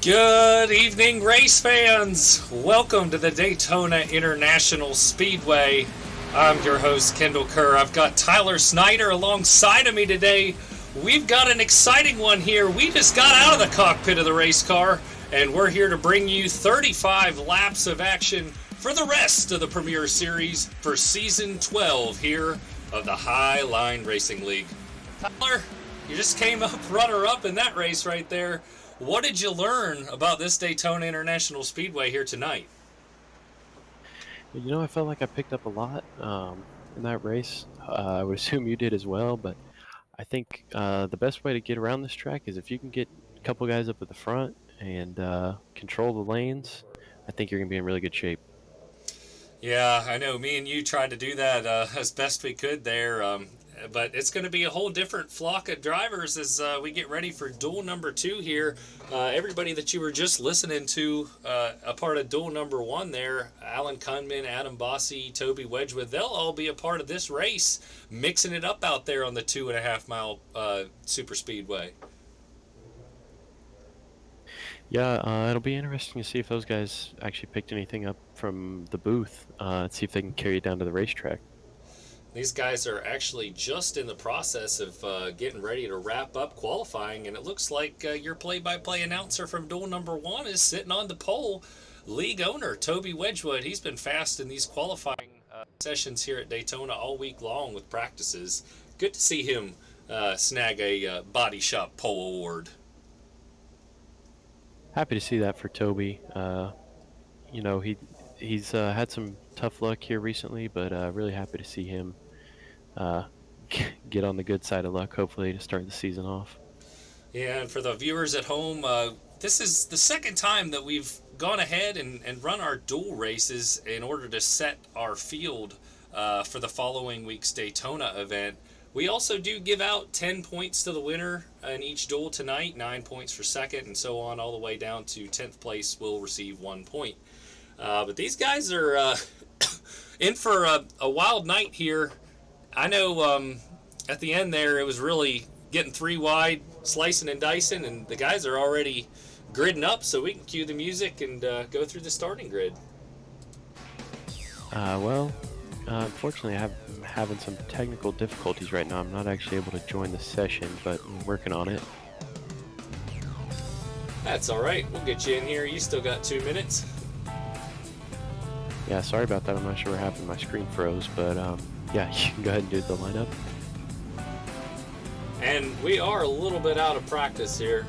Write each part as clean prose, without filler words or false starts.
Good evening, race fans! Welcome to the Daytona International Speedway. I'm your host, Kendall Kerr. I've got Tyler Snyder alongside of me today. We've got an exciting one here. We just got out of the cockpit of the race car, and we're here to bring you 35 laps of action for the rest of the Premier Series for Season 12 here of the Highline Racing League. Tyler, you just came up runner-up in that race right there. What did you learn about this Daytona International Speedway here tonight? You know, I felt like I picked up a lot in that race. I would assume you did as well, but I think the best way to get around this track is if you can get a couple guys up at the front and control the lanes, I think you're going to be in really good shape. Yeah, I know me and you tried to do that as best we could there, but it's going to be a whole different flock of drivers as we get ready for Duel number 2 here. Everybody that you were just listening to, a part of Duel number 1 there, Alan Kunman, Adam Bossy, Toby Wedgwood, they'll all be a part of this race, mixing it up out there on the 2.5 mile super speedway. Yeah, it'll be interesting to see if those guys actually picked anything up from the booth and see if they can carry it down to the racetrack. These guys are actually just in the process of getting ready to wrap up qualifying, and it looks like your play-by-play announcer from Duel number 1 is sitting on the pole. League owner Toby Wedgwood, he's been fast in these qualifying sessions here at Daytona all week long with practices. Good to see him snag a body shop pole award. Happy to see that for Toby. You know, he's had some tough luck here recently, but really happy to see him get on the good side of luck, hopefully, to start the season off. Yeah, and for the viewers at home, this is the second time that we've gone ahead and run our dual races in order to set our field for the following week's Daytona event. We also do give out 10 points to the winner in each duel tonight, 9 points for second, and so on, all the way down to 10th place will receive 1 point. But these guys are in for a wild night here. I know at the end there it was really getting 3 wide, slicing and dicing, and the guys are already gridding up, so we can cue the music and go through the starting grid. Unfortunately, I'm having some technical difficulties right now. I'm not actually able to join the session, but I'm working on it. That's all right. We'll get you in here. You still got 2 minutes. Yeah, sorry about that. I'm not sure what happened. My screen froze, but yeah, you can go ahead and do the lineup. And we are a little bit out of practice here.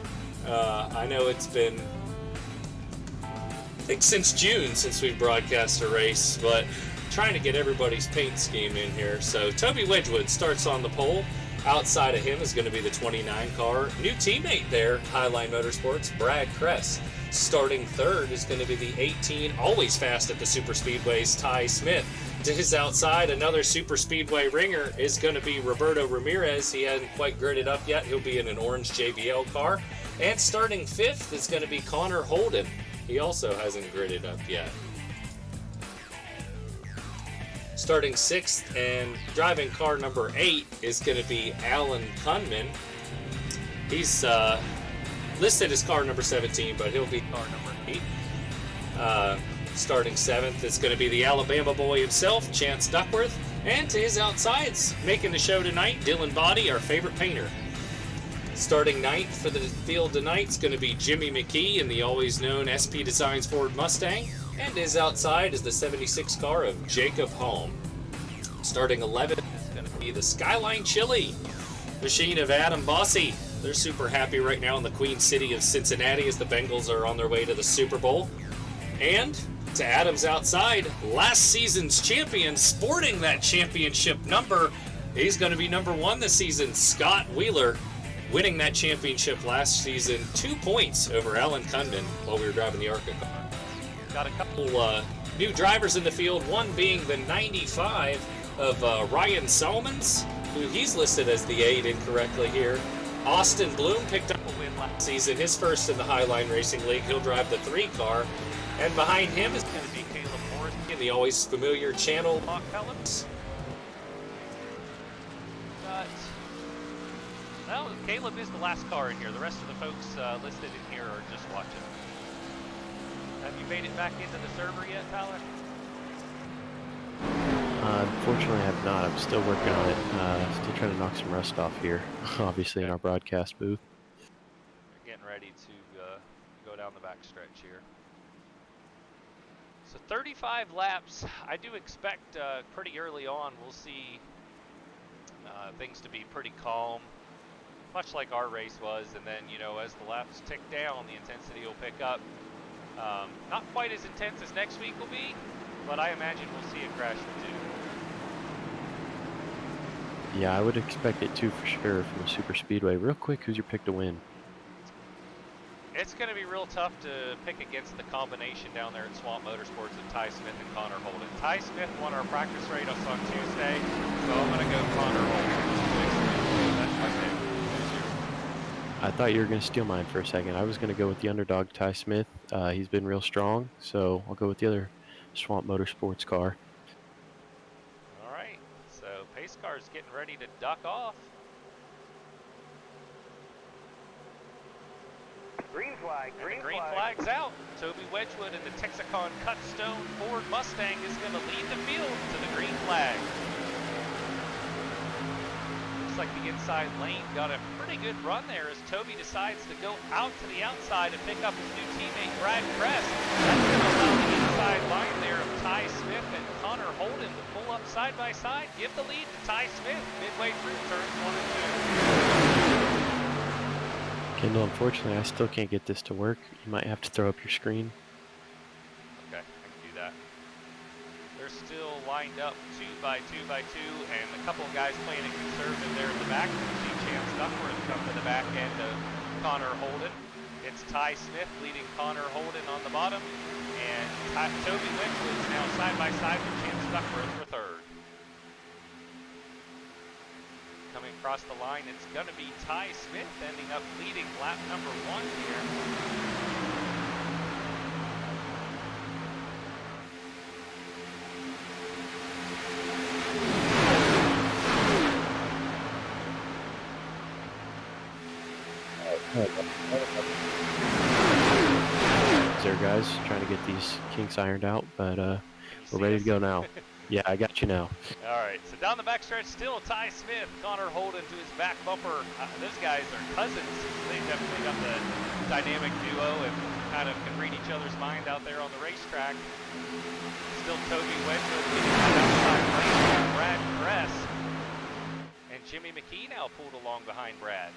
I know it's been, I think, since June since we've broadcast a race, but trying to get everybody's paint scheme in here. So Toby Wedgwood starts on the pole. Outside of him is going to be the 29 car. New teammate there, Highline Motorsports, Brad Kress. Starting third is going to be the 18, always fast at the super speedways, Ty Smith. To his outside, another super speedway ringer is going to be Roberto Ramirez. He hasn't quite gridded up yet. He'll be in an orange JBL car. And starting fifth is going to be Connor Holden. He also hasn't gridded up yet. Starting 6th and driving car number 8 is going to be Alan Kunman. He's listed as car number 17, but he'll be car number 8. Starting 7th is going to be the Alabama boy himself, Chance Duckworth. And to his outsides, making the show tonight, Dylan Body, our favorite painter. Starting 9th for the field tonight is going to be Jimmy McKee in the always known SP Designs Ford Mustang. And his outside is the 76 car of Jacob Holm. Starting 11th is going to be the Skyline Chili machine of Adam Bossy. They're super happy right now in the Queen City of Cincinnati as the Bengals are on their way to the Super Bowl. And to Adam's outside, last season's champion, sporting that championship number. He's going to be number 1 this season, Scott Wheeler, winning that championship last season, 2 points over Alan Kunman while we were driving the ARCA car. Got a couple new drivers in the field, one being the 95 of Ryan Solomons, who he's listed as the 8 incorrectly here. Austin Bloom picked up a win last season, his first in the Highline Racing League. He'll drive the 3 car. And behind him is going to be Caleb Morrissey in the always familiar Channel Lock Pellets. Got Well, Caleb is the last car in here. The rest of the folks listed in here are just watching. Have you made it back into the server yet, Tyler? Unfortunately, I have not. I'm still working on it. Still trying to knock some rust off here, obviously in our broadcast booth. We're getting ready to go down the back stretch here. So 35 laps. I do expect pretty early on we'll see things to be pretty calm, much like our race was, and then, you know, as the laps tick down, the intensity will pick up. Not quite as intense as next week will be, but I imagine we'll see a crash or two. Yeah, I would expect it too, for sure, from a super speedway. Real quick, who's your pick to win? It's going to be real tough to pick against the combination down there at Swamp Motorsports of Ty Smith and Connor Holden. Ty Smith won our practice race on Tuesday, so I'm going to go Connor Holden. That's my pick. I thought you were going to steal mine for a second. I was going to go with the underdog, Ty Smith. He's been real strong, so I'll go with the other Swamp Motorsports car. All right, so pace car's getting ready to duck off. Green flag, And the green flag's out. Toby Wedgwood in the Texaco Cutstone Ford Mustang is going to lead the field to the green flag. Looks like the inside lane got a pretty good run there as Toby decides to go out to the outside and pick up his new teammate Brad Kress. That's going to allow the inside line there of Ty Smith and Connor Holden to pull up side by side, give the lead to Ty Smith midway through turns 1 and 2. Kendall, unfortunately, I still can't get this to work. You might have to throw up your screen. Okay, I can do that. They're still lined up 2 by 2 by 2, and a couple of guys playing it conservative there in the back. We see Chance Duckworth come to the back end of Connor Holden. It's Ty Smith leading Connor Holden on the bottom, and Toby Wedgwood's now side by side with Chance Duckworth for third. Coming across the line, it's going to be Ty Smith ending up leading lap number 1 here. There, guys, trying to get these kinks ironed out, but we're ready to go now. Yeah, I got you now. All right, so down the backstretch, still Ty Smith, Connor Holden to his back bumper. Those guys are cousins. They definitely got the dynamic duo and kind of can read each other's mind out there on the racetrack. Still Toby Wedgwood leading that outside lane with Brad Kress. And Jimmy McKee now pulled along behind Brad.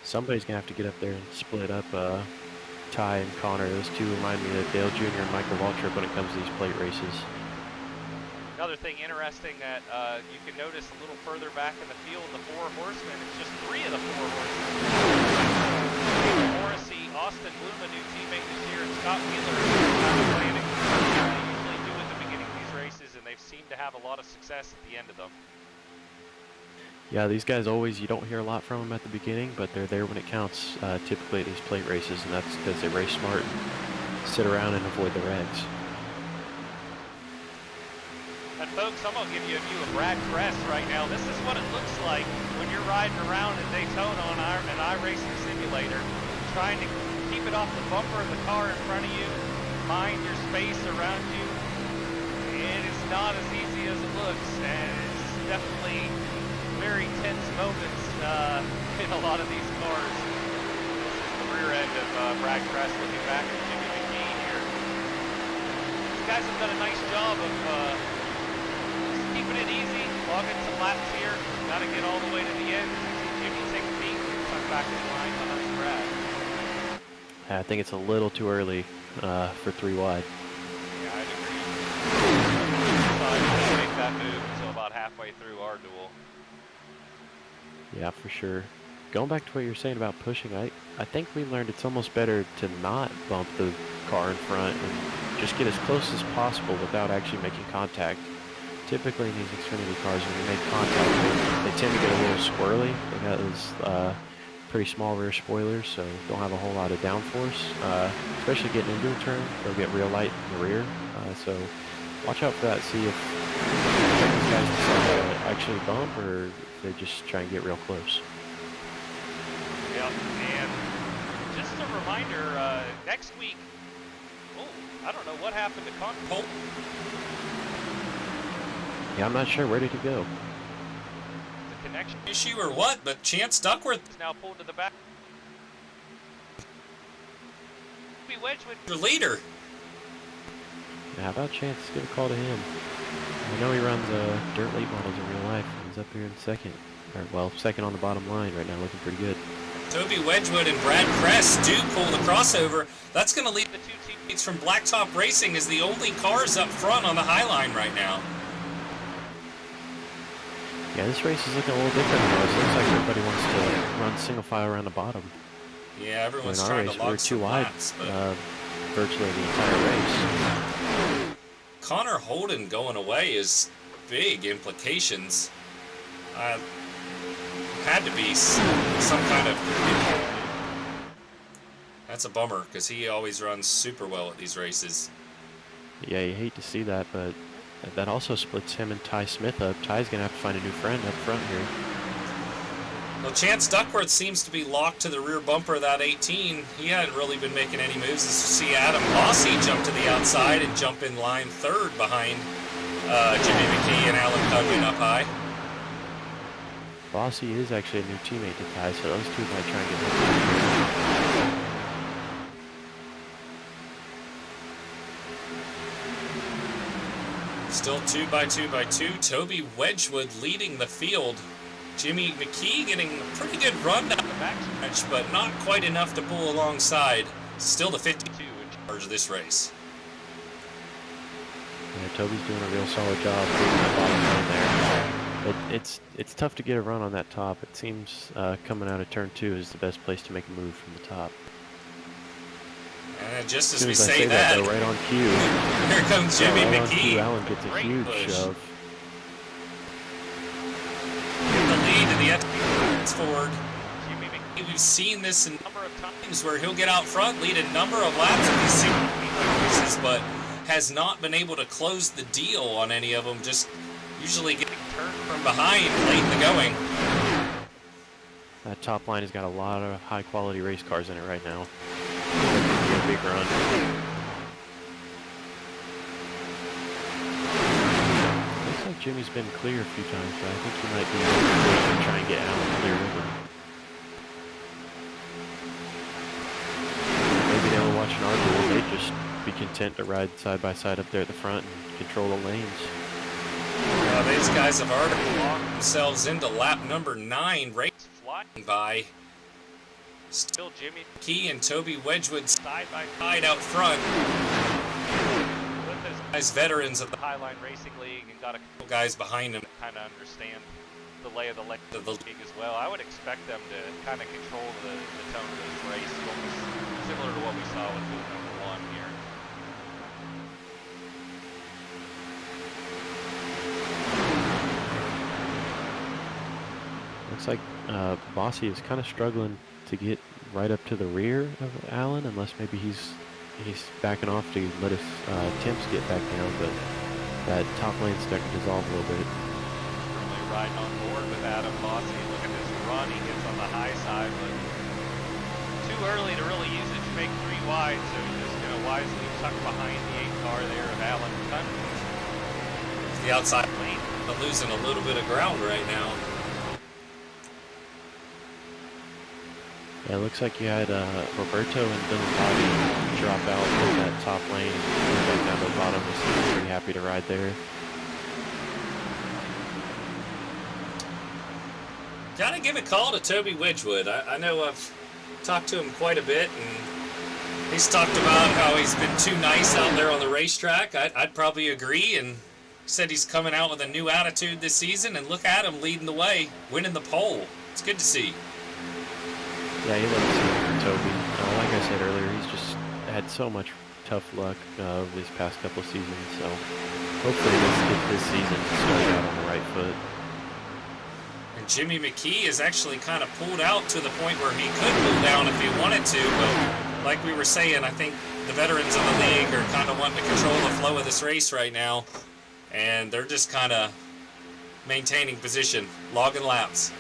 Somebody's going to have to get up there and split up Ty and Connor. Those two remind me of Dale Jr. and Michael Waltrip when it comes to these plate races. Another thing interesting that you can notice a little further back in the field, the 4 horsemen, it's just 3 of the 4 horsemen. Morrissey, Austin Bloom, a new teammate this year, and Scott Wheeler kind of playing it they usually do at the beginning of these races, and they've seemed to have a lot of success at the end of them. Yeah, these guys always, you don't hear a lot from them at the beginning, but they're there when it counts, typically at these plate races, and that's because they race smart and sit around and avoid the wrecks. And folks, I'm going to give you a view of Brad Kress right now. This is what it looks like when you're riding around in Daytona on an iRacing simulator, trying to keep it off the bumper of the car in front of you, mind your space around you. It is not as easy as it looks, and it's definitely very tense moments in a lot of these cars. This is the rear end of Brad Kress looking back at Jimmy McKee here. These guys have done a nice job of keeping it easy, logging some laps here. Got to get all the way to the end. Jimmy take a peek and tuck back in line behind Brad. I think it's a little too early for 3 wide. Yeah, I'd agree. I didn't make that move until about halfway through our duel. Yeah, for sure. Going back to what you were saying about pushing, I think we learned it's almost better to not bump the car in front and just get as close as possible without actually making contact. Typically in these Xfinity cars, when you make contact, they tend to get a little squirrely. They got those pretty small rear spoilers, so don't have a whole lot of downforce. Especially getting into a turn, they'll get real light in the rear. So watch out for that. See if guys decide to actually bump, or if they just try and get real close. Yep, and just a reminder, next week, I don't know what happened to Connor. Yeah, I'm not sure. Where did he go? The connection Issue or what? But Chance Duckworth is now pulled to the back. Wedgwood. your leader. Yeah, how about Chance? Give a call to him. I know he runs dirt late models in real life. He's up here in second. Or, well, second on the bottom line right now, looking pretty good. Toby Wedgwood and Brad Kress do pull the crossover. That's going to leave the two teammates from Blacktop Racing as the only cars up front on the high line right now. Yeah, this race is looking a little different than ours. Looks like everybody wants to run single file around the bottom. Yeah, everyone's in our trying race, to we were log too some wide laps, but virtually the entire race. Connor Holden going away is big implications. Had to be some kind of... That's a bummer, because he always runs super well at these races. Yeah, you hate to see that, but that also splits him and Ty Smith up. Ty's going to have to find a new friend up front here. Well, Chance Duckworth seems to be locked to the rear bumper of that 18. He hadn't really been making any moves. As you see Adam Bossy jump to the outside and jump in line third behind Jimmy McKee and Alan Cudman up high. Bossy is actually a new teammate to Ty, so those two might try and get him. Still 2x2x2. Toby Wedgwood leading the field. Jimmy McKee getting a pretty good run down the backstretch, but not quite enough to pull alongside. Still the 52 in charge of this race. Yeah, Toby's doing a real solid job moving the bottom line there. It's tough to get a run on that top. It seems coming out of turn 2 is the best place to make a move from the top. And just as soon we as I say that, though, right on cue. Here comes Jimmy right McKee. On cue, Alan gets a Great huge push. shove. The lead to the F forward. Jimmy McKee, we've seen this a number of times where he'll get out front, lead a number of laps in these super races, but has not been able to close the deal on any of them, just usually getting turned from behind late in the going. That top line has got a lot of high quality race cars in it right now. A big run. Looks like Jimmy's been clear a few times, but I think he might be able to try and get Alan clear with him. Maybe they were watching our duel. They'd just be content to ride side by side up there at the front and control the lanes. These guys have already locked themselves into lap number 9, race flying by. Still Jimmy McKee and Toby Wedgwood side by side out front. Guys, veterans of the Highline Racing League, and got a couple guys behind them to kind of understand the lay of the league as well. I would expect them to kind of control the tone of this race, similar to what we saw with Duel number 1 here. Looks like Bossy is kind of struggling to get right up to the rear of Allen, unless maybe he's backing off to let his temps get back down, but that top lane's starting to dissolve a little bit. Really riding on board with Adam Bossy. Look at this run, he gets on the high side, but too early to really use it to make 3 wide, so he's just going to wisely tuck behind the 8 car there of Alan Cudman. The outside lane losing a little bit of ground right now. Yeah, it looks like you had Roberto and Dylan Bobby drop out from that top lane and go back down to the bottom. He's pretty happy to ride there. Gotta give a call to Toby Wedgwood. I know I've talked to him quite a bit, and he's talked about how he's been too nice out there on the racetrack. I'd probably agree, and said he's coming out with a new attitude this season, and look at him leading the way, winning the pole. It's good to see. Yeah, he loves it, Toby. Like I said earlier, he's just had so much tough luck over these past couple of seasons, so hopefully let's get this season started out on the right foot. And Jimmy McKee is actually kind of pulled out to the point where he could pull down if he wanted to, but like we were saying, I think the veterans of the league are kind of wanting to control the flow of this race right now, and they're just kind of maintaining position, logging laps.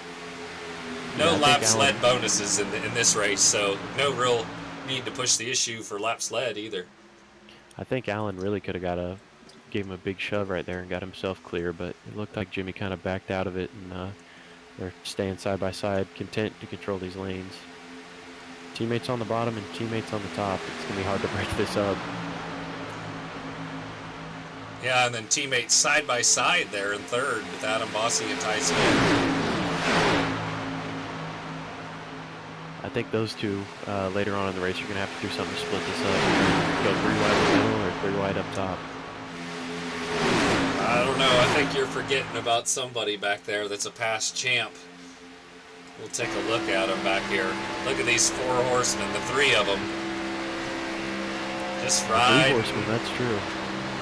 No Yeah, I lap think sled Alan- bonuses in this race, so no real need to push the issue for lap sled either. I think Alan really could have gave him a big shove right there and got himself clear, but it looked like Jimmy kind of backed out of it, and they're staying side by side, content to control these lanes. Teammates on the bottom and teammates on the top. It's going to be hard to break this up. Yeah, and then teammates side by side there in third with Adam Bossy and Ty Smith. I think those two, later on in the race, you're going to have to do something to split this up. Go 3 wide in the middle or 3 wide up top. I don't know. I think you're forgetting about somebody back there that's a past champ. We'll take a look at them back here. Look at these 4 horsemen, the 3 of them. Just 3 riding, horsemen, that's true.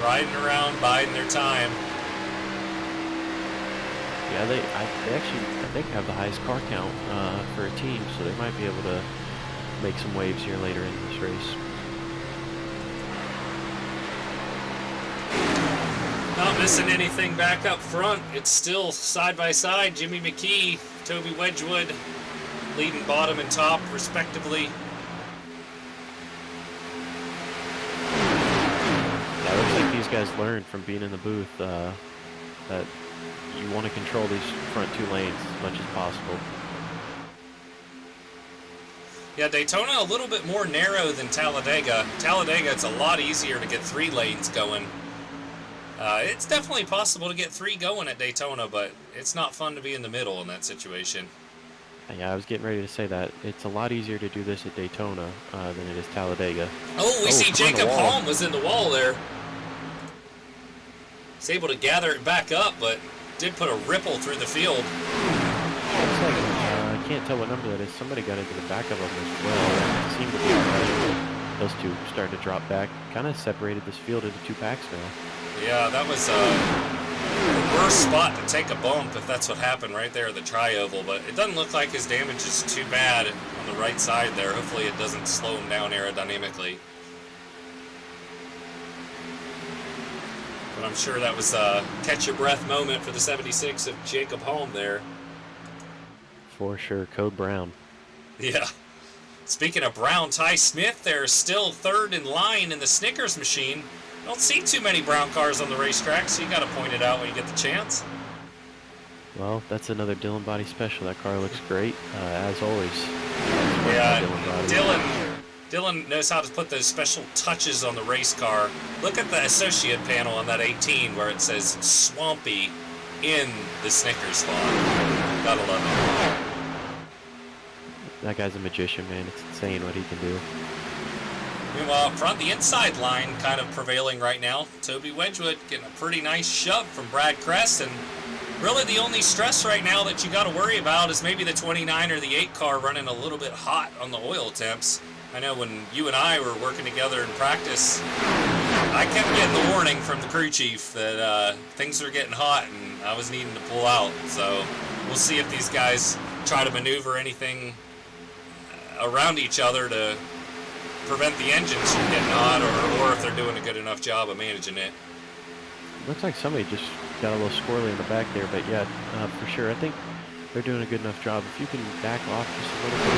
riding around, biding their time. Yeah, they actually, I think, have the highest car count for a team, so they might be able to make some waves here later in this race. Not missing anything back up front. It's still side by side. Jimmy McKee, Toby Wedgwood leading bottom and top respectively. Yeah, it looks like these guys learned from being in the booth that you want to control these front 2 lanes as much as possible. Yeah, Daytona a little bit more narrow than Talladega. Talladega, it's a lot easier to get 3 lanes going. It's definitely possible to get 3 going at Daytona, but it's not fun to be in the middle in that situation. Yeah, I was getting ready to say that. It's a lot easier to do this at Daytona than it is Talladega. Oh, we see from the Jacob wall. Holm was in the wall there. He's able to gather it back up, but did put a ripple through the field. Looks like, I can't tell what number that is. Somebody got into the back of them as well. It seemed to be alright. Those two started to drop back. Kind of separated this field into 2 packs now. Yeah, that was the worst spot to take a bump if that's what happened right there at the tri-oval, but it doesn't look like his damage is too bad on the right side there. Hopefully it doesn't slow him down aerodynamically. But I'm sure that was a catch-your-breath moment for the 76 of Jacob Holm there. For sure, Code Brown. Yeah. Speaking of Brown, Ty Smith there, still third in line in the Snickers machine. Don't see too many brown cars on the racetrack, so you got to point it out when you get the chance. Well, that's another Dylan Body special. That car looks great, as always. Yeah, Dylan Dylan knows how to put those special touches on the race car. Look at the associate panel on that 18 where it says Swampy in the Snickers font. Gotta love it. That guy's a magician, man. It's insane what he can do. Meanwhile, up front, the inside line kind of prevailing right now. Toby Wedgwood getting a pretty nice shove from Brad Kress, and really the only stress right now that you got to worry about is maybe the 29 or the 8 car running a little bit hot on the oil temps. I know when you and I were working together in practice, I kept getting the warning from the crew chief that things were getting hot and I was needing to pull out. So we'll see if these guys try to maneuver anything around each other to prevent the engines from getting hot, or if they're doing a good enough job of managing it. Looks like somebody just got a little squirrely in the back there, but yeah, for sure. I think they're doing a good enough job. If you can back off just a little bit,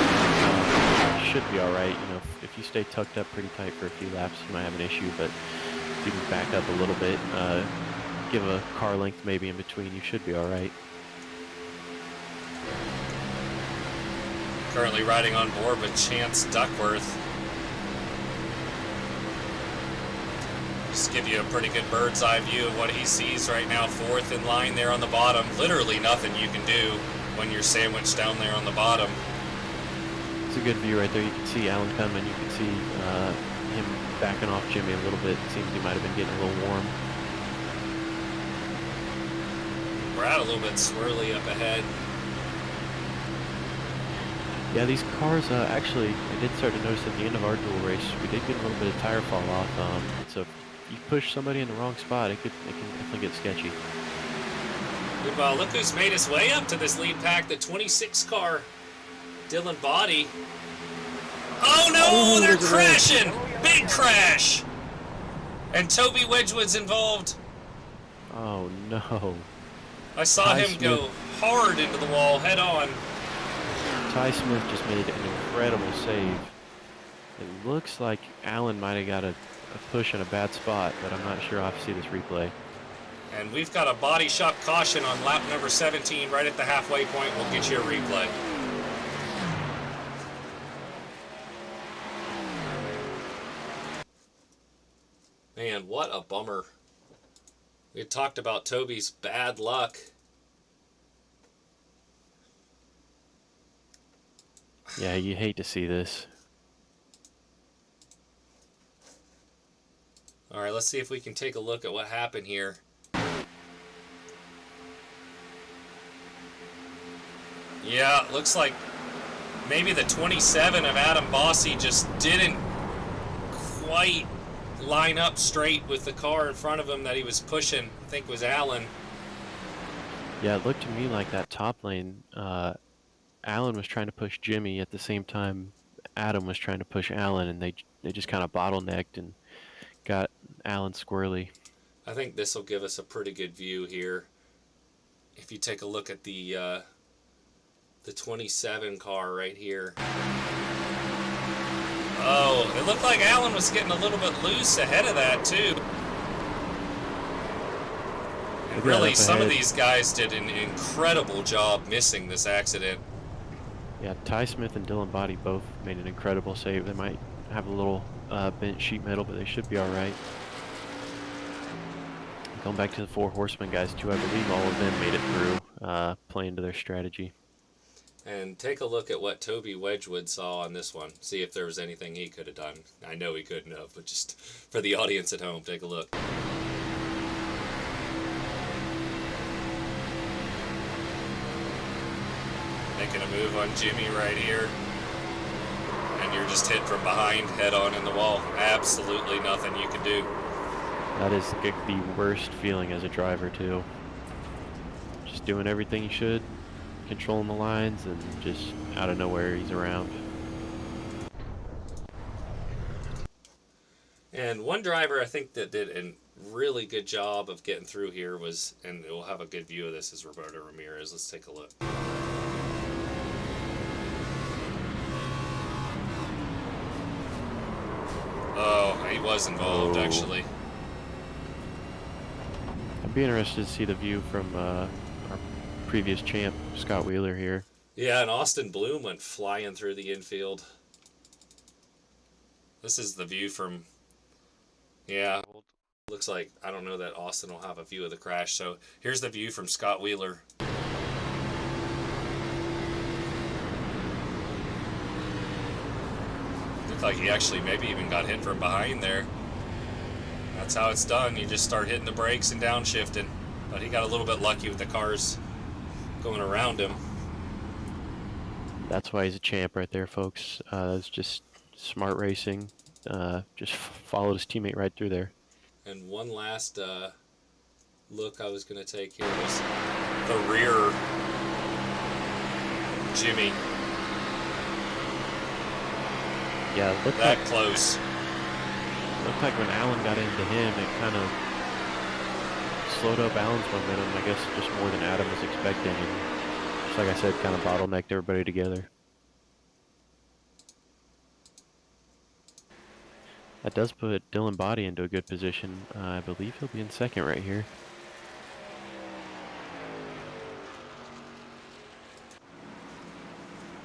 should be all right. You know, if you stay tucked up pretty tight for a few laps, you might have an issue, but if you can back up a little bit, give a car length maybe in between, you should be all right. Currently riding on board with Chance Duckworth. Just give you a pretty good bird's eye view of what he sees right now. 4th in line there on the bottom. Literally nothing you can do when you're sandwiched down there on the bottom. It's a good view right there. You can see Alan coming. You can see him backing off Jimmy a little bit. It seems he might have been getting a little warm. Brad a little bit swirly up ahead. Yeah, these cars, actually, I did start to notice at the end of our dual race, we did get a little bit of tire fall off. So if you push somebody in the wrong spot, it can definitely get sketchy. Well, look who's made his way up to this lead pack, the 26 car, Dylan Body. Oh no, they're crashing! Big crash! And Toby Wedgwood's involved. Oh no. I saw Ty him go hard into the wall, head on. Ty Smith just made an incredible save. It looks like Allen might have got a push in a bad spot, but I'm not sure. I'll have to see this replay. And we've got a body shop caution on lap number 17 right at the halfway point. We'll get you a replay. Man, what a bummer. We had talked about Toby's bad luck. Yeah, you hate to see this. All right, let's see if we can take a look at what happened here. Yeah, looks like maybe the 27 of Adam Bossy just didn't quite line up straight with the car in front of him that he was pushing. I think was Allen. Yeah, it looked to me like that top lane, Allen was trying to push Jimmy at the same time Adam was trying to push Allen, and they just kind of bottlenecked and got Allen squirrely. I think this will give us a pretty good view here. If you take a look at the 27 car right here. Oh, it looked like Allen was getting a little bit loose ahead of that too. And really, some of these guys did an incredible job missing this accident. Yeah, Ty Smith and Dylan Body both made an incredible save. They might have a little bent sheet metal, but they should be all right. Going back to the Four Horsemen guys too, I believe all of them made it through, playing to their strategy. And take a look at what Toby Wedgwood saw on this one. See if there was anything he could have done. I know he couldn't have, but just for the audience at home, take a look. Making a move on Jimmy right here. And you're just hit from behind, head on in the wall. Absolutely nothing you can do. That is the worst feeling as a driver too. Just doing everything you should, controlling the lines, and just out of nowhere he's around. And one driver I think that did a really good job of getting through here was, and we'll have a good view of this, is Roberto Ramirez. Let's take a look. Oh, he was involved actually. I'd be interested to see the view from our previous champ, Scott Wheeler here. Yeah, and Austin Bloom went flying through the infield. This is the view from, yeah, looks like, I don't know that Austin will have a view of the crash. So here's the view from Scott Wheeler. Looked like he actually maybe even got hit from behind there. That's how it's done. You just start hitting the brakes and downshifting. But he got a little bit lucky with the cars going around him. That's why he's a champ right there, folks. It's just smart racing. Just followed his teammate right through there. And one last look I was going to take here was the rear Jimmy. Yeah, it looked That like, close. looked like when Allen got into him, it kind of slowed up Allen's momentum, I guess, just more than Adam was expecting. And just like I said, kind of bottlenecked everybody together. That does put Dylan Body into a good position. I believe he'll be in second right here.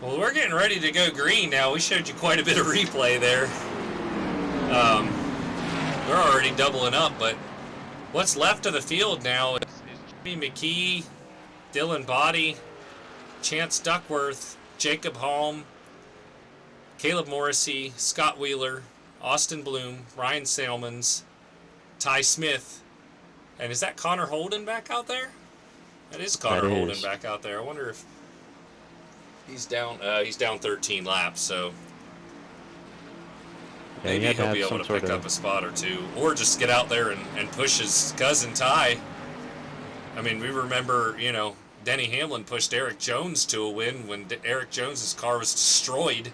Well, we're getting ready to go green now. We showed you quite a bit of replay there. We're already doubling up, but what's left of the field now is Jimmy McKee, Dylan Body, Chance Duckworth, Jacob Holm, Caleb Morrissey, Scott Wheeler, Austin Bloom, Ryan Salmons, Ty Smith, and is that Connor Holden back out there? That is Connor Holden back out there. I wonder if he's down 13 laps, so maybe he'll be able to pick up a spot or two, or just get out there and push his cousin Ty. I mean, we remember, you know, Denny Hamlin pushed Eric Jones to a win when Eric Jones's car was destroyed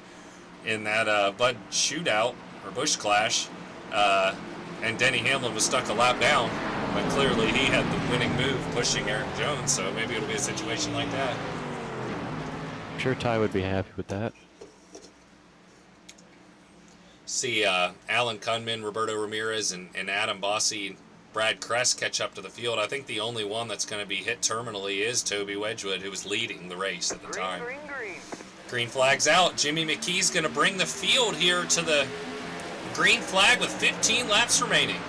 in that Bud shootout or Busch clash, and Denny Hamlin was stuck a lap down. But clearly he had the winning move pushing Eric Jones, so maybe it'll be a situation like that. I'm sure Ty would be happy with that. See Alan Kunman, Roberto Ramirez, and Adam Bossi and Brad Kress catch up to the field. I think the only one that's going to be hit terminally is Toby Wedgwood, who was leading the race at the time. Green flag's out. Jimmy McKee's going to bring the field here to the green flag with 15 laps remaining.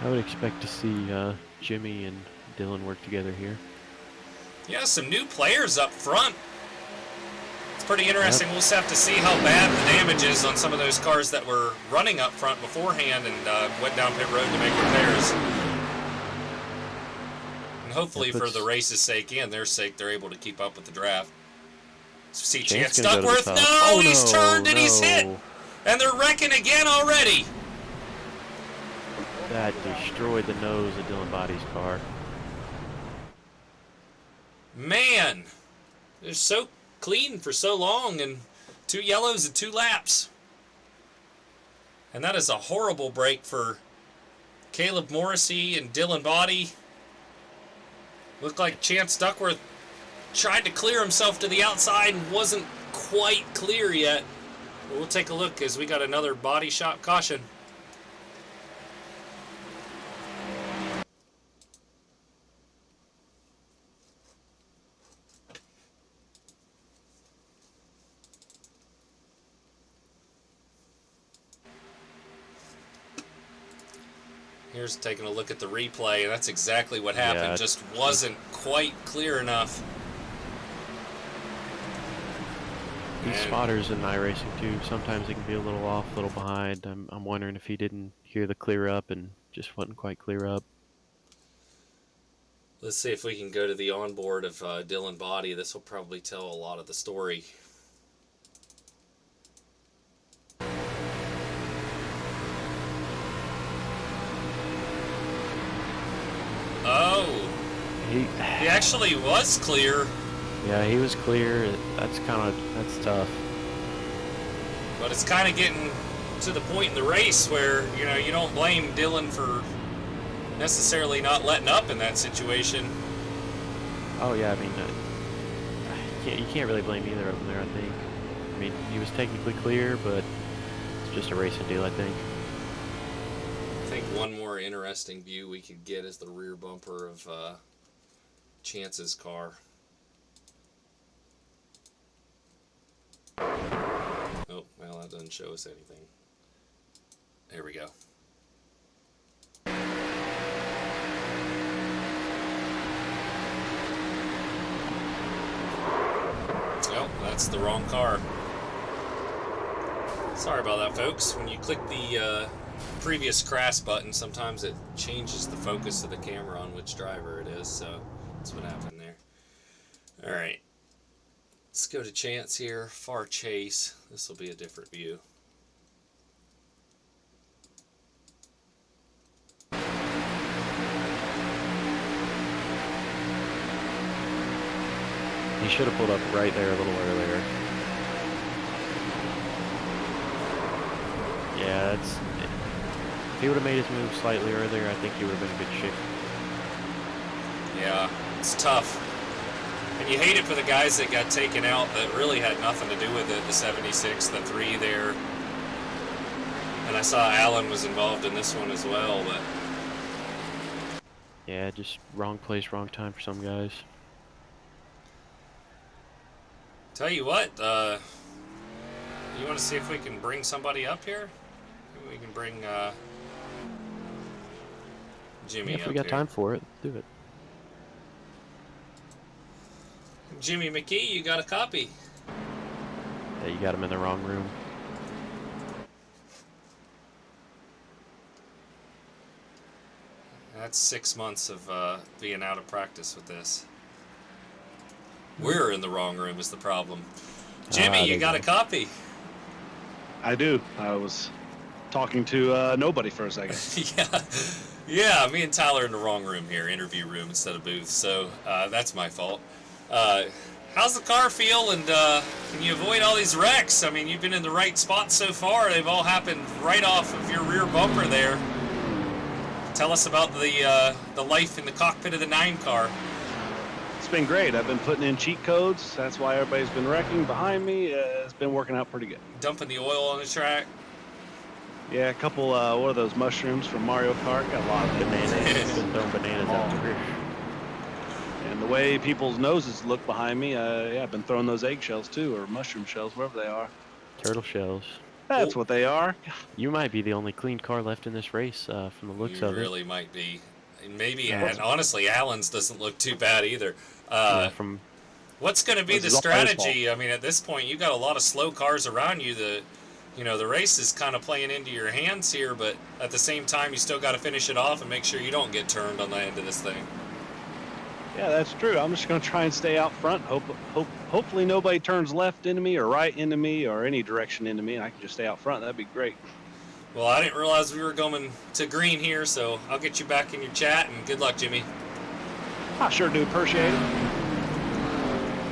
I would expect to see Jimmy and Dylan work together here. Yeah, some new players up front. It's pretty interesting. We'll just have to see how bad the damage is on some of those cars that were running up front beforehand and went down pit road to make repairs. And hopefully for the race's sake and their sake, they're able to keep up with the draft. See Chance Duckworth. No, oh, he's turned and he's hit. no. And they're wrecking again already. That destroyed the nose of Dylan Body's car. Man, they're so clean for so long, and 2 yellows and 2 laps. And that is a horrible break for Caleb Morrissey and Dylan Body. Looked like Chance Duckworth tried to clear himself to the outside and wasn't quite clear yet. But we'll take a look as we got another body shop caution. Here's taking a look at the replay, and that's exactly what happened. Yeah. Just wasn't quite clear enough. These spotters in iRacing too, sometimes they can be a little off, a little behind. I'm wondering if he didn't hear the clear up and just wasn't quite clear up. Let's see if we can go to the onboard of Dylan Body. This will probably tell a lot of the story. Oh, he actually was clear. Yeah, he was clear. That's tough. But it's kind of getting to the point in the race where, you know, you don't blame Dylan for necessarily not letting up in that situation. Oh yeah, I mean, you can't really blame either of them there, I think. I mean, he was technically clear, but it's just a racing deal, I think. I think one more interesting view we could get is the rear bumper of Chance's car. Oh, well, that doesn't show us anything. There we go. Oh, that's the wrong car. Sorry about that, folks. When you click the previous crash button, sometimes it changes the focus of the camera on which driver it is, so that's what happened there. Alright, let's go to Chance here, far chase. This will be a different view. He should have pulled up right there a little earlier. Yeah, if he would have made his move slightly earlier, I think he would have been in good shape. Yeah, it's tough. And you hate it for the guys that got taken out that really had nothing to do with it. The 76, the 3 there. And I saw Alan was involved in this one as well, but... Yeah, just wrong place, wrong time for some guys. Tell you what, you want to see if we can bring somebody up here? Maybe we can bring Jimmy up if we got here. time for it, do it. Jimmy McKee, you got a copy. Yeah, you got him in the wrong room. That's 6 months of being out of practice with this. We're in the wrong room is the problem. Jimmy, you got a copy. I do. I was talking to nobody for a second. Yeah, me and Tyler in the wrong room here, interview room instead of booth, so that's my fault. How's the car feel, and can you avoid all these wrecks? I mean, you've been in the right spot so far. They've all happened right off of your rear bumper there. Tell us about the life in the cockpit of the 9 car. It's been great. I've been putting in cheat codes. That's why everybody's been wrecking behind me. It's been working out pretty good. Dumping the oil on the track. Yeah, a couple, what are those mushrooms from Mario Kart? Got a lot of Bananas. bananas. Been throwing bananas out the rear. And the way people's noses look behind me, yeah, I've been throwing those eggshells too, or mushroom shells, wherever they are. Turtle shells. That's what they are. You might be the only clean car left in this race from the looks You of it. really might be. Maybe, and honestly, Allen's doesn't look too bad either. What's going to be the strategy? I mean, at this point, you got a lot of slow cars around you. The race is kind of playing into your hands here, but at the same time, you still got to finish it off and make sure you don't get turned on the end of this thing. Yeah, that's true. I'm just going to try and stay out front. Hopefully nobody turns left into me or right into me or any direction into me, and I can just stay out front. That'd be great. Well, I didn't realize we were going to green here, so I'll get you back in your chat, and good luck, Jimmy. I sure do appreciate it.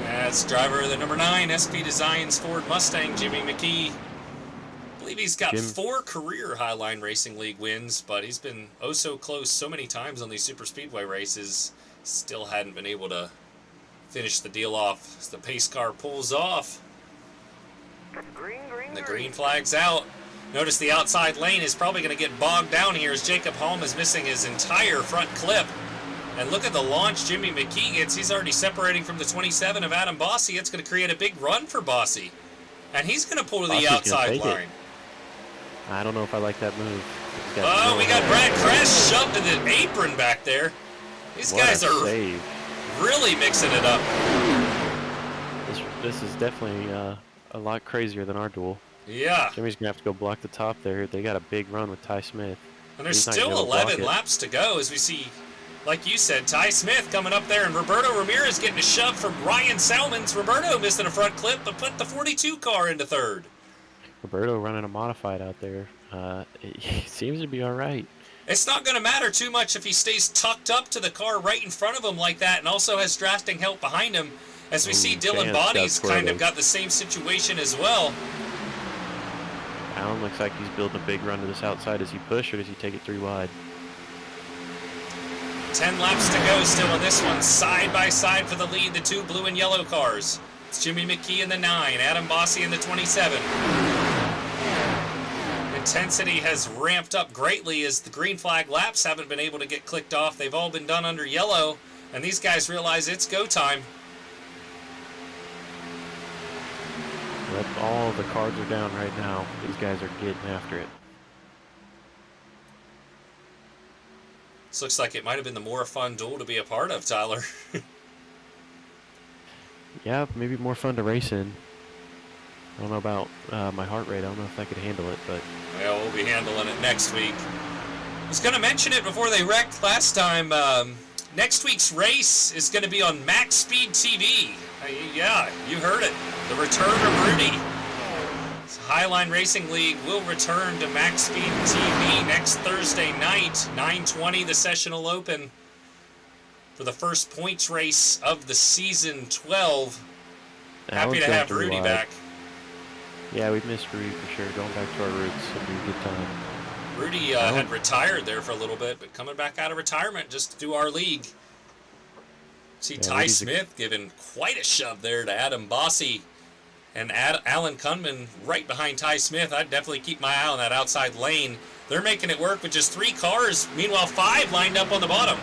That's driver of the number 9 SP Designs Ford Mustang, Jimmy McKee. I believe he's got 4 career Highline Racing League wins, but he's been oh so close so many times on these super speedway races. Still hadn't been able to finish the deal off as the pace car pulls off. The green flag's out. Notice the outside lane is probably going to get bogged down here as Jacob Holm is missing his entire front clip. And look at the launch Jimmy McKee gets. He's already separating from the 27 of Adam Bossy. It's going to create a big run for Bossy. And he's going to pull to the outside line. I don't know if I like that move. Oh, we got Brad Kress shoved to the apron back there. These guys are really mixing it up. This is definitely a lot crazier than our duel. Yeah. Jimmy's going to have to go block the top there. They got a big run with Ty Smith. And there's still 11 laps to go as we see, like you said, Ty Smith coming up there and Roberto Ramirez getting a shove from Ryan Salmons. Roberto missing a front clip but put the 42 car into third. Roberto running a modified out there. He seems to be all right. It's not going to matter too much if he stays tucked up to the car right in front of him like that and also has drafting help behind him. As we see Dylan Body's kind of got the same situation as well. Allen looks like he's building a big run to this outside. Does he push or does he take it 3 wide? 10 laps to go still in this one. Side by side for the lead, the 2 blue and yellow cars. It's Jimmy McKee in the 9, Adam Bossy in the 27. Intensity has ramped up greatly as the green flag laps haven't been able to get clicked off. They've all been done under yellow, and these guys realize it's go time. Yep, all the cards are down right now. These guys are getting after it. This looks like it might have been the more fun duel to be a part of, Tyler. Yeah, maybe more fun to race in. I don't know about my heart rate. I don't know if I could handle it, but... Well, we'll be handling it next week. I was going to mention it before they wrecked last time. Next week's race is going to be on Max Speed TV. Yeah, you heard it. The return of Rudy. Highline Racing League will return to Max Speed TV next Thursday night, 9:20. The session will open for the first points race of the season 12. Happy to have Rudy back. Yeah, we've missed Rudy for sure. Going back to our roots, it'll be a good time. Rudy had retired there for a little bit, but coming back out of retirement just to do our league. See Ty Smith giving quite a shove there to Adam Bossy. And Alan Kunman right behind Ty Smith. I'd definitely keep my eye on that outside lane. They're making it work with just 3 cars. Meanwhile, 5 lined up on the bottom.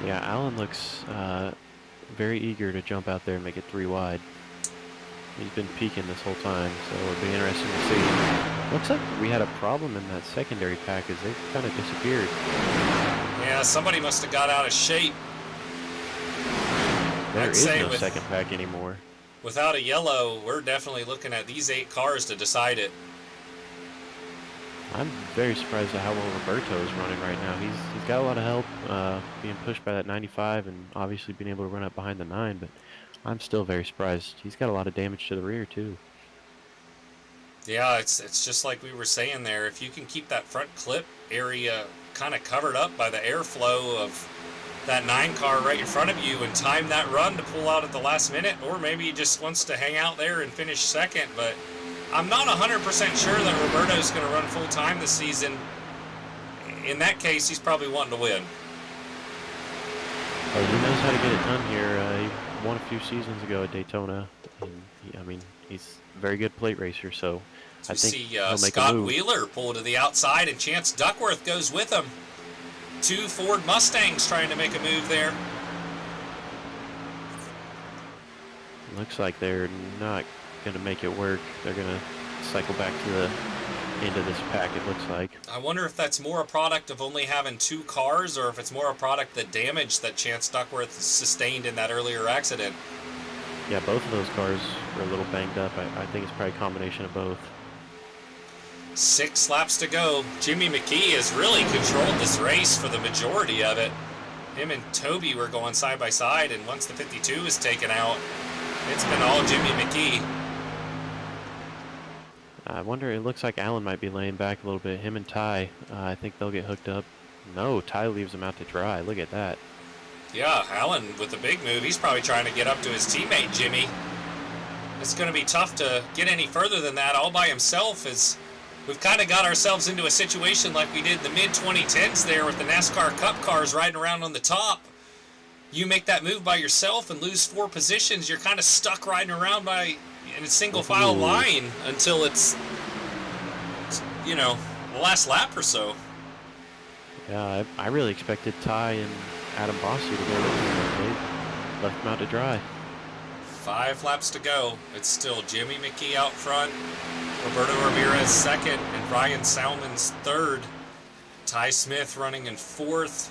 Yeah, Alan looks very eager to jump out there and make it 3 wide. He's been peeking this whole time, so it'll be interesting to see. Looks like we had a problem in that secondary pack as they kind of disappeared. Yeah, somebody must have got out of shape. There is no second pack anymore. Without a yellow, we're definitely looking at these 8 cars to decide it. I'm very surprised at how well Roberto is running right now. He's got a lot of help being pushed by that 95 and obviously being able to run up behind the 9, but I'm still very surprised. He's got a lot of damage to the rear too. Yeah, it's just like we were saying there. If you can keep that front clip area kind of covered up by the airflow of that 9 car right in front of you and time that run to pull out at the last minute, or maybe he just wants to hang out there and finish second, but I'm not 100% sure that Roberto's going to run full time this season. in that case, he's probably wanting to win. Oh, he knows how to get it done here. He won a few seasons ago at Daytona, and I mean, he's a very good plate racer. So I We think see he'll make a Scott move. Wheeler pull to the outside, and Chance Duckworth goes with him. 2 Ford Mustangs trying to make a move there. Looks like they're not going to make it work. They're going to cycle back to the end of this pack, it looks like. I wonder if that's more a product of only having 2 cars, or if it's more a product of the damage that Chance Duckworth sustained in that earlier accident. Yeah, both of those cars are a little banged up. I think it's probably a combination of both. 6 laps to go. Jimmy McKee has really controlled this race for the majority of it. Him and Toby were going side by side, and once the 52 was taken out, it's been all Jimmy McKee. I wonder, it looks like Alan might be laying back a little bit. Him and Ty, I think they'll get hooked up. No, Ty leaves him out to dry. Look at that. Yeah, Alan with the big move. He's probably trying to get up to his teammate, Jimmy. It's going to be tough to get any further than that all by himself, as we've kind of got ourselves into a situation like we did in the mid-2010s there with the NASCAR Cup cars riding around on the top. You make that move by yourself and lose 4 positions, you're kind of stuck riding around in a single file line until it's, you know, the last lap or so. Yeah, I really expected Ty and Adam Bossi to go with him. They left him out to dry. 5 laps to go. It's still Jimmy McKee out front, Roberto Ramirez second, and Ryan Salmons third. Ty Smith running in 4th,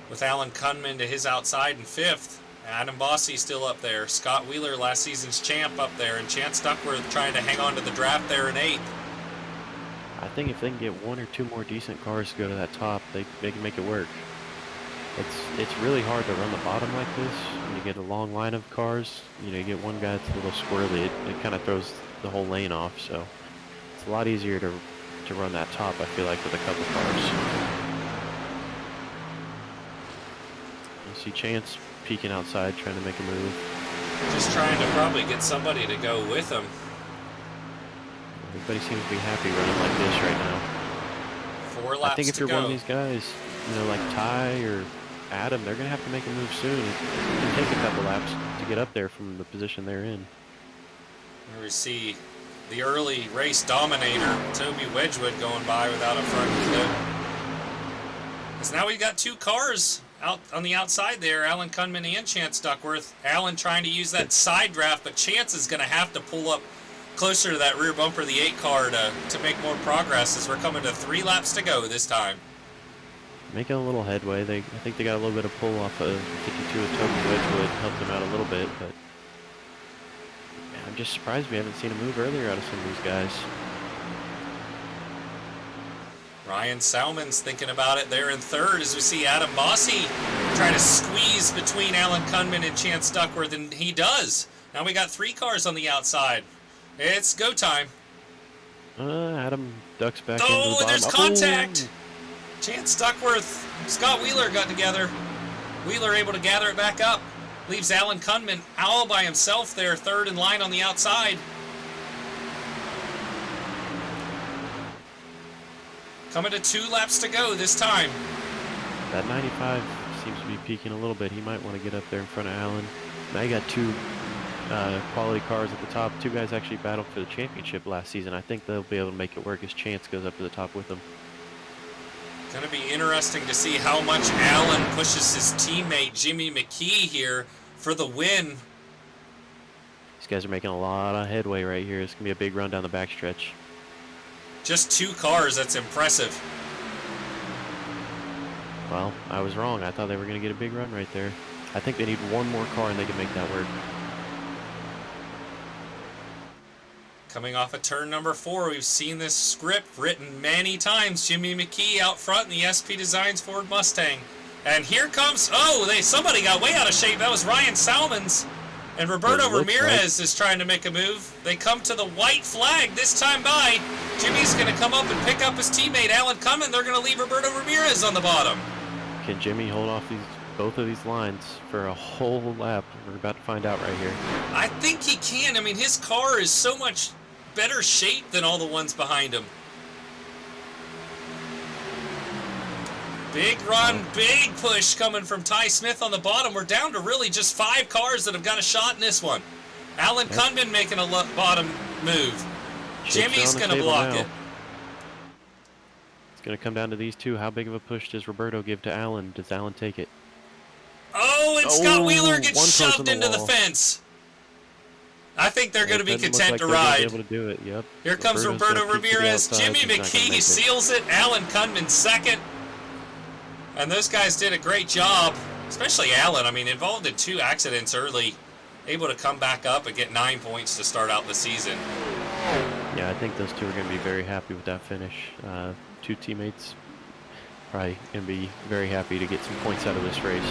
with Alan Kunman to his outside in 5th. Adam Bossi still up there. Scott Wheeler, last season's champ, up there, and Chance Duckworth trying to hang on to the draft there in 8th. I think if they can get 1 or 2 more decent cars to go to that top, they can make it work. It's really hard to run the bottom like this. When you get a long line of cars, you know, you get one guy that's a little squirrely, it kind of throws the whole lane off. So it's a lot easier to run that top, I feel like, with a couple cars. You see Chance peeking outside, trying to make a move. Just trying to probably get somebody to go with him. Everybody seems to be happy running like this right now. 4 laps I think if to you're go. one of these guys, you know, like Ty or Adam, they're going to have to make a move soon. It can take a couple laps to get up there from the position they're in. Here we see the early race dominator, Toby Wedgwood, going by without a front clip. Because now we've got 2 cars out on the outside there, Alan Kunman and Chance Duckworth. Alan trying to use that side draft, but Chance is going to have to pull up closer to that rear bumper of the 8 car to make more progress, as we're coming to 3 laps to go this time. Making a little headway. I think they got a little bit of pull off of 52 with Toby Wedgwood, helped them out a little bit, but I'm just surprised we haven't seen a move earlier out of some of these guys. Ryan Salmons thinking about it there in 3rd, as we see Adam Bossi trying to squeeze between Alan Kunman and Chance Duckworth, and he does. Now we got 3 cars on the outside. It's go time. Adam ducks back into the Oh, bottom. and there's contact! Chance Duckworth, Scott Wheeler got together. Wheeler able to gather it back up. Leaves Alan Kunman all by himself there, 3rd in line on the outside. Coming to 2 laps to go this time. That 95 seems to be peaking a little bit. He might want to get up there in front of Alan. Now you got 2 quality cars at the top. 2 guys actually battled for the championship last season. I think they'll be able to make it work as Chance goes up to the top with them. Going to be interesting to see how much Alan pushes his teammate Jimmy McKee here for the win. These guys are making a lot of headway right here. It's going to be a big run down the backstretch. Just 2 cars, that's impressive. Well, I was wrong. I thought they were going to get a big run right there. I think they need 1 more car and they can make that work. Coming off of turn number 4, we've seen this script written many times. Jimmy McKee out front in the SP Designs Ford Mustang. And here comes, somebody got way out of shape. That was Ryan Salmons. And Roberto Ramirez is trying to make a move. They come to the white flag this time by. Jimmy's going to come up and pick up his teammate, Alan Kunman. They're going to leave Roberto Ramirez on the bottom. Can Jimmy hold off both of these lines for a whole lap? We're about to find out right here. I think he can. I mean, his car is so much better shape than all the ones behind him. Big run, big push coming from Ty Smith on the bottom. We're down to really just 5 cars that have got a shot in this one. Alan Kunman making a bottom move. Jimmy's going to block it. It's going to come down to these two. How big of a push does Roberto give to Alan? Does Alan take it? Oh, and Scott Wheeler gets shoved into the fence. I think they're going to be content to ride. Be able to do it. Yep. Here comes Roberto Ramirez. Jimmy McKee seals it. Alan Kunman second. And those guys did a great job, especially Alan. I mean, involved in 2 accidents early, able to come back up and get 9 points to start out the season. Yeah, I think those two are going to be very happy with that finish. 2 teammates probably going to be very happy to get some points out of this race.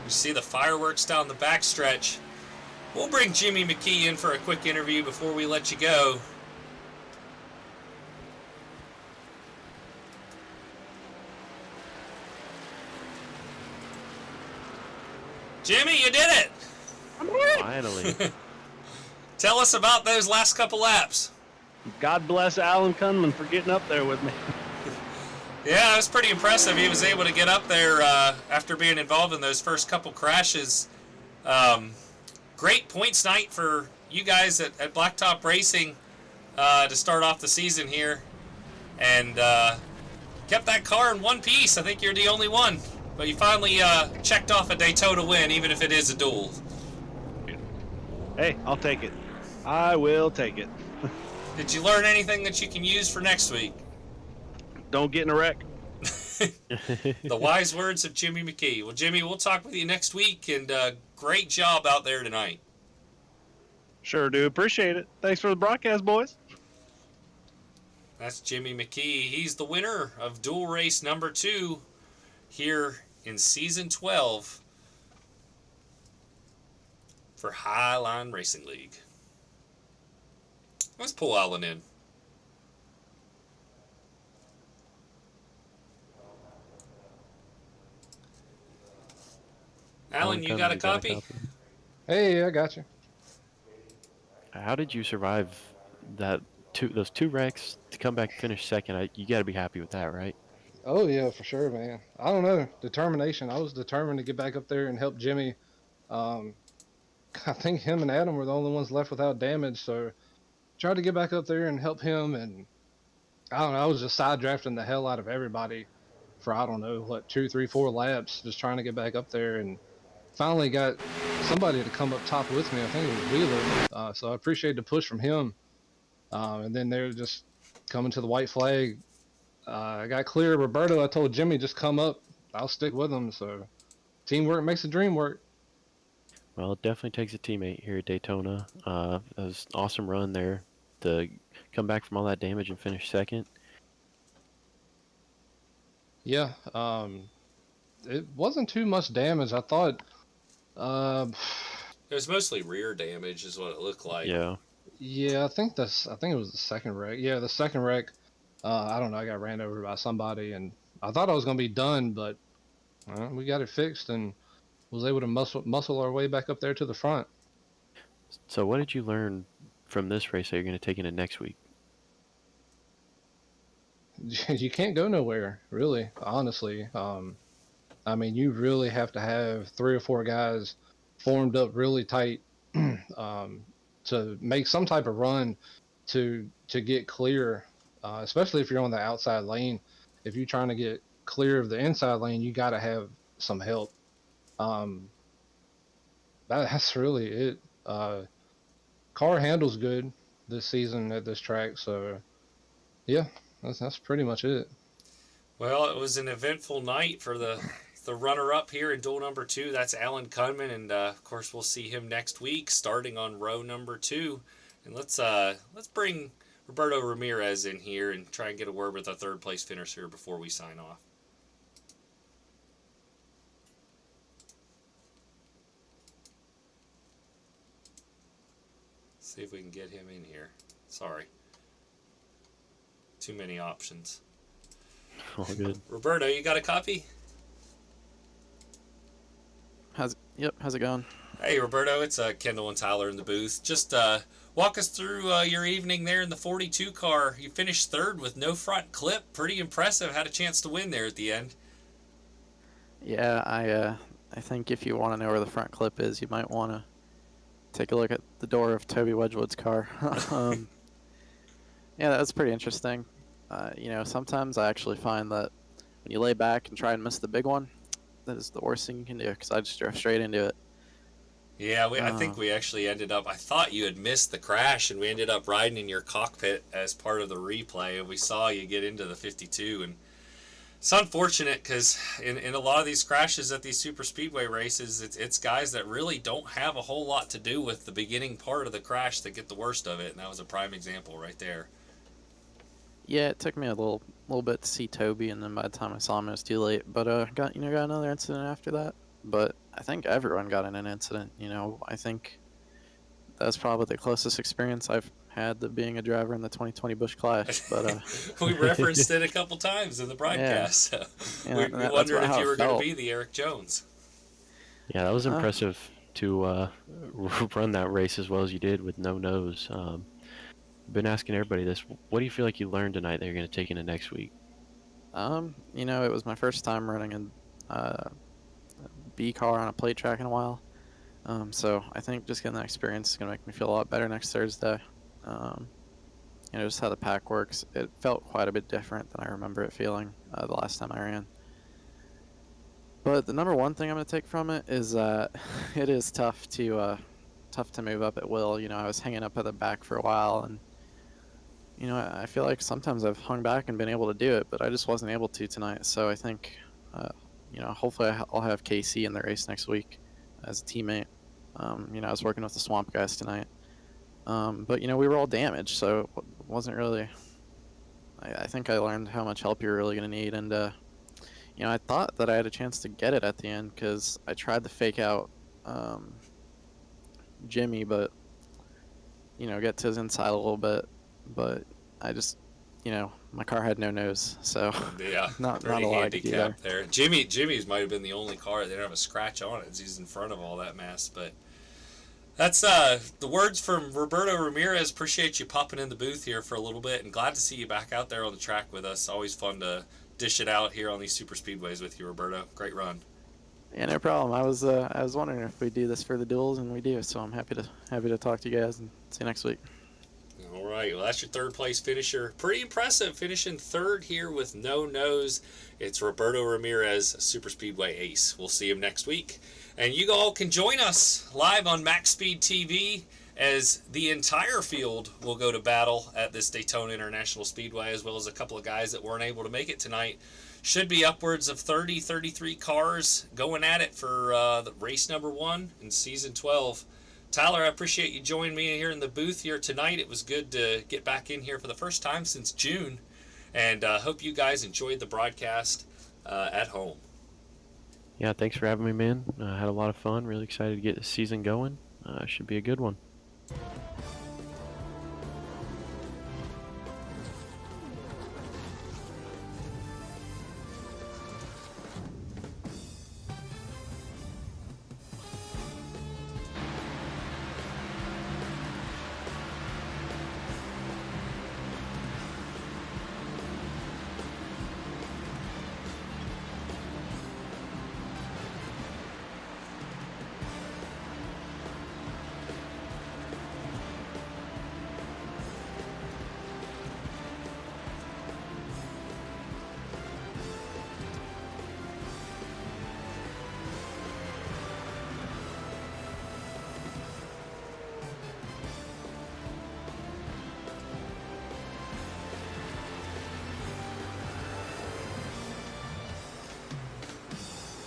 You see the fireworks down the backstretch. We'll bring Jimmy McKee in for a quick interview before we let you go. Jimmy, you did it! Finally. Tell us about those last couple laps. God bless Alan Kunman for getting up there with me. Yeah, it was pretty impressive. He was able to get up there after being involved in those first couple crashes. Great points night for you guys at Blacktop Racing to start off the season here. And kept that car in one piece. I think you're the only one. But you finally checked off a Daytona win, even if it is a duel. Hey, I'll take it. I will take it. Did you learn anything that you can use for next week? Don't get in a wreck. The wise words of Jimmy McKee. Well, Jimmy, we'll talk with you next week, and great job out there tonight. Sure do. Appreciate it. Thanks for the broadcast, boys. That's Jimmy McKee. He's the winner of Duel Race number 2 here in Season 12 for Highline Racing League. Let's pull Alan in. Alan, you got a copy? Hey, I got you. How did you survive those 2 wrecks to come back and finish second? You got to be happy with that, right? Oh yeah, for sure, man. I don't know, determination. I was determined to get back up there and help Jimmy. I think him and Adam were the only ones left without damage, so tried to get back up there and help him. And I don't know, I was just side drafting the hell out of everybody for I don't know what 2, 3, 4 laps, just trying to get back up there, and finally got somebody to come up top with me. I think it was Wheeler. So I appreciate the push from him. And then they're just coming to the white flag. I got clear of Roberto. I told Jimmy, just come up. I'll stick with him. So teamwork makes the dream work. Well, it definitely takes a teammate here at Daytona. That was an awesome run there to come back from all that damage and finish second. Yeah. It wasn't too much damage. I thought. It was mostly rear damage, is what it looked like. Yeah. Yeah, I think it was the second wreck. Yeah, the second wreck. I don't know. I got ran over by somebody, and I thought I was gonna be done, but we got it fixed and was able to muscle our way back up there to the front. So, what did you learn from this race that you're going to take into next week? You can't go nowhere, really. Honestly, I mean, you really have to have 3 or 4 guys formed up really tight to make some type of run to get clear. Especially if you're on the outside lane. If you're trying to get clear of the inside lane, you got to have some help. That's really it. Car handles good this season at this track, so yeah, that's pretty much it. Well, it was an eventful night for the runner-up here in duel number 2. That's Alan Kunman, and of course we'll see him next week, starting on row number 2. And let's bring Roberto Ramirez in here and try and get a word with a third place finisher before we sign off. See if we can get him in here. Sorry. Too many options. All good. Roberto, you got a copy? How's it going? Hey, Roberto, it's Kendall and Tyler in the booth. Just walk us through your evening there in the 42 car. You finished third with no front clip. Pretty impressive. Had a chance to win there at the end. Yeah, I think if you want to know where the front clip is, you might want to take a look at the door of Toby Wedgwood's car. Yeah, that was pretty interesting. You know, sometimes I actually find that when you lay back and try and miss the big one, that is the worst thing you can do because I just drove straight into it. Yeah, I think Uh, we actually ended up. I thought you had missed the crash, and we ended up riding in your cockpit as part of the replay, and we saw you get into the 52. And it's unfortunate because in a lot of these crashes at these super speedway races, it's guys that really don't have a whole lot to do with the beginning part of the crash that get the worst of it, and that was a prime example right there. yeah, it took me a little bit to see Toby, and then by the time I saw him, it was too late. But got another incident after that. But I think everyone got in an incident. You know, I think that's probably the closest experience I've had to being a driver in the 2020 Busch Clash. But We referenced it a couple times in the yeah, broadcast. So yeah, we that's wondered if how you it were going to felt. be the Eric Jones. Yeah, that was Uh, impressive to run that race as well as you did with no nose. Been asking everybody this. What do you feel like you learned tonight that you're going to take into next week? You know, it was my first time running a B car on a plate track in a while. So I think just getting that experience is gonna make me feel a lot better next Thursday. Um, you know, just how the pack works. It felt quite a bit different than I remember it feeling the last time I ran. But the number one thing I'm gonna take from it is that it is tough to move up at will. You know, I was hanging up at the back for a while, and you know, I feel like sometimes I've hung back and been able to do it, but I just wasn't able to tonight. So I think, you know, hopefully I'll have KC in the race next week as a teammate. You know, I was working with the Swamp guys tonight, but you know, we were all damaged, so it wasn't really. I think I learned how much help you're really gonna need, and you know, I thought that I had a chance to get it at the end because I tried to fake out um, Jimmy, but you know, get to his inside a little bit, but I just, you know, my car had no nose, so Yeah, not pretty a lot I could do there. handicapped there. Jimmy's might have been the only car that didn't have a scratch on it. He's in front of all that mess, but that's the words from Roberto Ramirez. Appreciate you popping in the booth here for a little bit, and glad to see you back out there on the track with us. Always fun to dish it out here on these super speedways with you, Roberto. Great run. Yeah, no problem. I was wondering if we do this for the duels, and we do, so I'm happy to talk to you guys and see you next week. All right, well, that's your third place finisher. Pretty impressive, finishing third here with no nose. It's Roberto Ramirez, Super Speedway ace. We'll see him next week. And you all can join us live on Max Speed TV as the entire field will go to battle at this Daytona International Speedway, as well as a couple of guys that weren't able to make it tonight. Should be upwards of 30, 33 cars going at it for the race number 1 in season 12. Tyler, I appreciate you joining me here in the booth here tonight. It was good to get back in here for the first time since June, and hope you guys enjoyed the broadcast at home. Yeah, thanks for having me, man. I had a lot of fun. Really excited to get the season going. Should be a good one.